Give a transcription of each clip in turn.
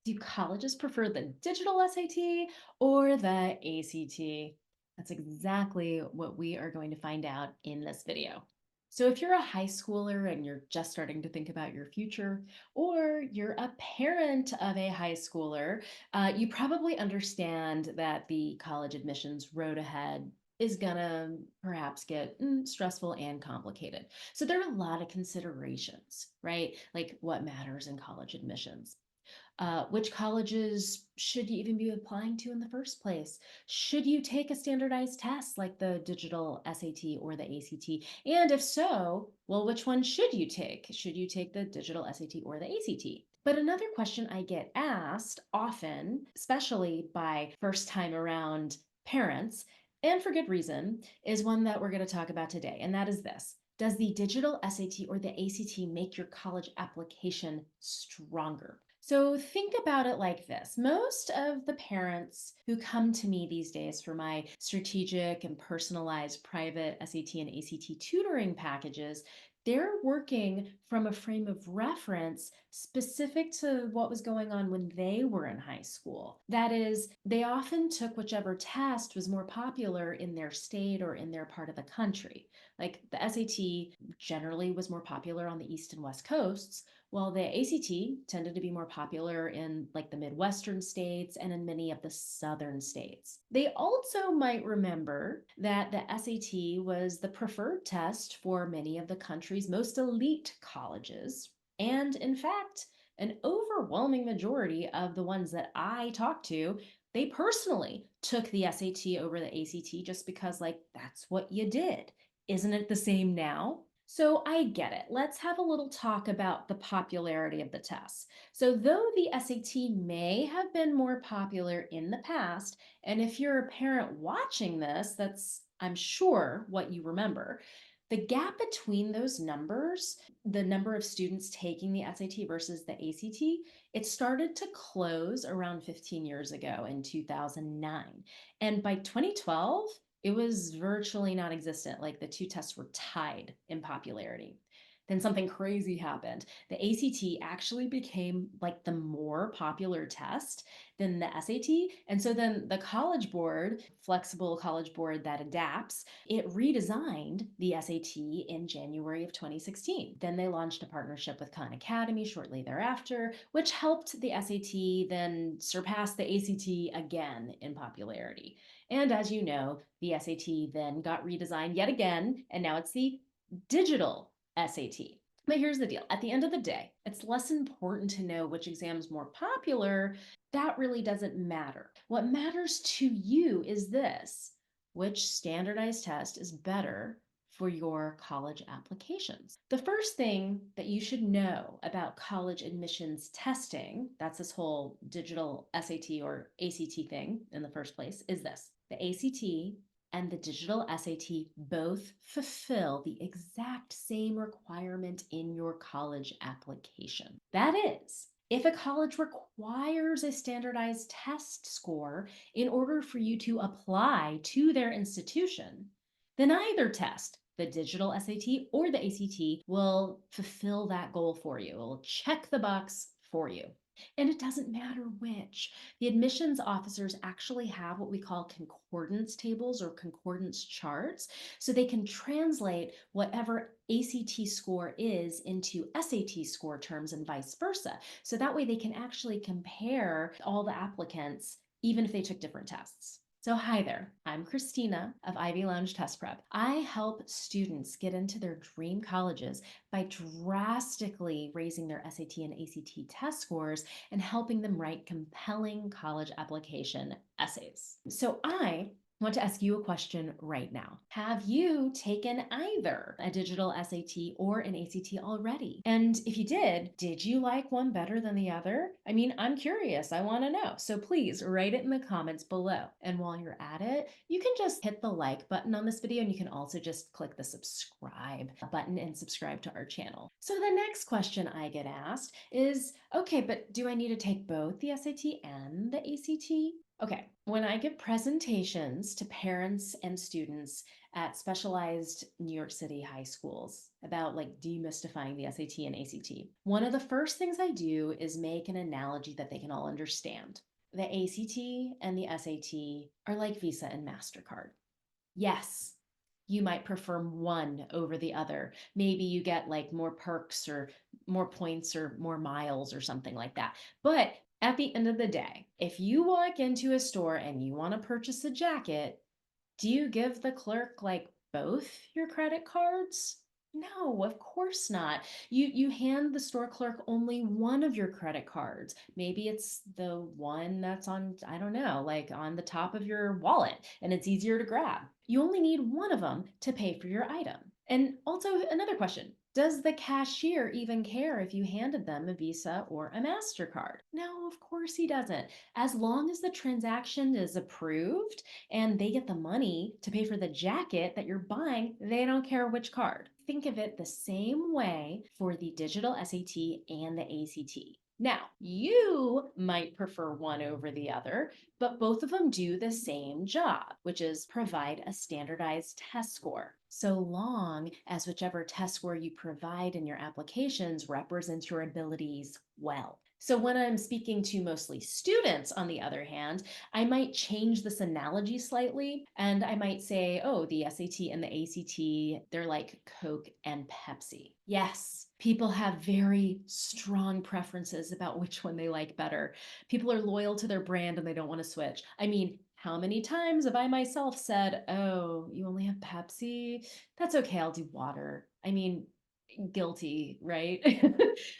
Do colleges prefer the digital SAT or the ACT? That's exactly what we are going to find out in this video. So if you're a high schooler and you're just starting to think about your future, or you're a parent of a high schooler, you probably understand that the college admissions road ahead is gonna perhaps get stressful and complicated. So there are a lot of considerations, right? Like what matters in college admissions. Which colleges should you even be applying to in the first place? Should you take a standardized test like the digital SAT or the ACT? And if so, well, which one should you take? Should you take the digital SAT or the ACT? But another question I get asked often, especially by first time around parents, and for good reason, is one that we're going to talk about today. And that is this: does the digital SAT or the ACT make your college application stronger? So think about it like this. Most of the parents who come to me these days for my strategic and personalized private SAT and ACT tutoring packages, they're working from a frame of reference specific to what was going on when they were in high school. That is, they often took whichever test was more popular in their state or in their part of the country. Like the SAT generally was more popular on the East and West coasts, while the ACT tended to be more popular in like the Midwestern states and in many of the Southern states. They also might remember that the SAT was the preferred test for many of the country's most elite colleges. And in fact, an overwhelming majority of the ones that I talked to, they personally took the SAT over the ACT just because, like, that's what you did. Isn't it the same now? So I get it. Let's have a little talk about the popularity of the tests. So though the SAT may have been more popular in the past, and if you're a parent watching this, that's, I'm sure, what you remember. The gap between those numbers, the number of students taking the SAT versus the ACT, it started to close around 15 years ago in 2009. And by 2012, it was virtually non-existent. Like the two tests were tied in popularity. Then something crazy happened. The ACT actually became like the more popular test than the SAT. And so then the College Board, flexible College Board that adapts, it redesigned the SAT in January of 2016. Then they launched a partnership with Khan Academy shortly thereafter, which helped the SAT then surpass the ACT again in popularity. And as you know, the SAT then got redesigned yet again, and now it's the digital SAT. But here's the deal. At the end of the day, it's less important to know which exam is more popular. That really doesn't matter. What matters to you is this: which standardized test is better for your college applications. The first thing that you should know about college admissions testing, that's this whole digital SAT or ACT thing in the first place, is this: the ACT and the digital SAT both fulfill the exact same requirement in your college application. That is, if a college requires a standardized test score in order for you to apply to their institution, then either test, the digital SAT or the ACT, will fulfill that goal for you. It will check the box for you. And it doesn't matter which. The admissions officers actually have what we call concordance tables or concordance charts, so they can translate whatever ACT score is into SAT score terms and vice versa. So that way they can actually compare all the applicants, even if they took different tests. So hi there, I'm Kristina of Ivy Lounge Test Prep. I help students get into their dream colleges by drastically raising their SAT and ACT test scores and helping them write compelling college application essays. So I want to ask you a question right now. Have you taken either a digital SAT or an ACT already? And if you did you like one better than the other? I mean, I'm curious. I want to know. So please write it in the comments below. And while you're at it, you can just hit the like button on this video, and you can also just click the subscribe button and subscribe to our channel. So the next question I get asked is, okay, but do I need to take both the SAT and the ACT? Okay, when I give presentations to parents and students at specialized New York City high schools about like demystifying the SAT and ACT, one of the first things I do is make an analogy that they can all understand. The ACT and the SAT are like Visa and MasterCard. Yes, you might prefer one over the other. Maybe you get like more perks or more points or more miles or something like that. But at the end of the day, if you walk into a store and you want to purchase a jacket, do you give the clerk like both your credit cards? No, of course not. You hand the store clerk only one of your credit cards. Maybe it's the one that's on, I don't know, like on the top of your wallet and it's easier to grab. You only need one of them to pay for your item. And also another question, does the cashier even care if you handed them a Visa or a MasterCard? No, of course he doesn't. As long as the transaction is approved and they get the money to pay for the jacket that you're buying, they don't care which card. Think of it the same way for the digital SAT and the ACT. Now, you might prefer one over the other, but both of them do the same job, which is provide a standardized test score. So long as whichever test score you provide in your applications represents your abilities well. So when I'm speaking to mostly students, on the other hand, I might change this analogy slightly and I might say, oh, the SAT and the ACT, they're like Coke and Pepsi. Yes, people have very strong preferences about which one they like better. People are loyal to their brand and they don't want to switch. I mean, how many times have I myself said, oh, you only have Pepsi? That's okay, I'll do water. I mean, guilty, right?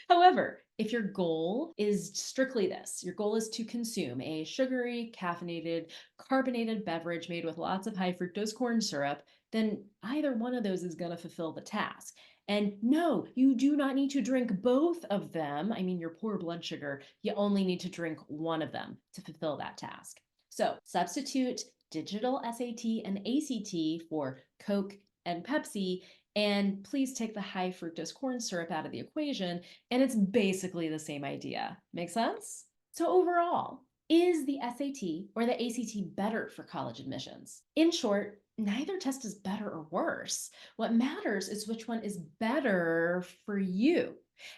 However, if your goal is strictly this, your goal is to consume a sugary, caffeinated, carbonated beverage made with lots of high fructose corn syrup, then either one of those is going to fulfill the task. And no, you do not need to drink both of them. I mean, your poor blood sugar, you only need to drink one of them to fulfill that task. So substitute digital SAT and ACT for Coke and Pepsi, and please take the high fructose corn syrup out of the equation, and it's basically the same idea. Make sense? So, overall, is the SAT or the ACT better for college admissions? In short, neither test is better or worse. What matters is which one is better for you,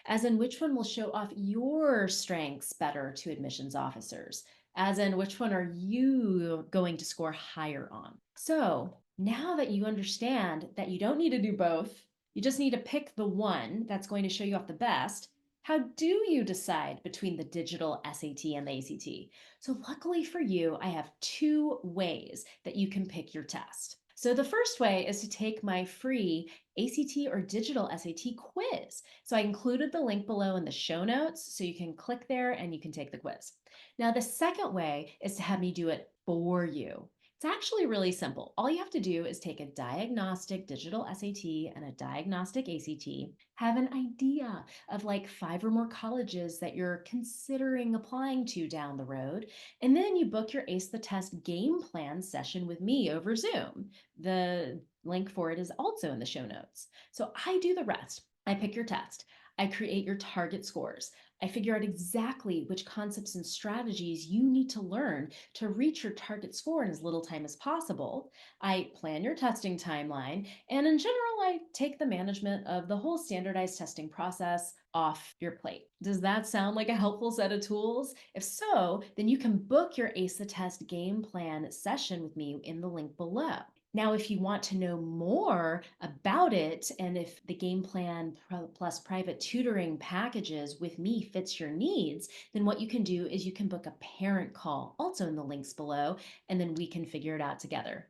as in which one will show off your strengths better to admissions officers, as in which one are you going to score higher on. So, now that you understand that you don't need to do both, you just need to pick the one that's going to show you off the best. How do you decide between the digital SAT and the ACT? So, luckily for you, I have two ways that you can pick your test. So, the first way is to take my free ACT or digital SAT quiz. So, I included the link below in the show notes so you can click there and you can take the quiz. Now, the second way is to have me do it for you. It's actually really simple. All you have to do is take a diagnostic digital SAT and a diagnostic ACT, have an idea of like 5 or more colleges that you're considering applying to down the road, and then you book your Ace the Test game plan session with me over Zoom. The link for it is also in the show notes. So I do the rest. I pick your test. I create your target scores. I figure out exactly which concepts and strategies you need to learn to reach your target score in as little time as possible. I plan your testing timeline, and in general, I take the management of the whole standardized testing process off your plate. Does that sound like a helpful set of tools? If so, then you can book your Ace the Test game plan session with me in the link below. Now, if you want to know more about it and if the game plan plus private tutoring packages with me fits your needs, then what you can do is you can book a parent call also in the links below, and then we can figure it out together.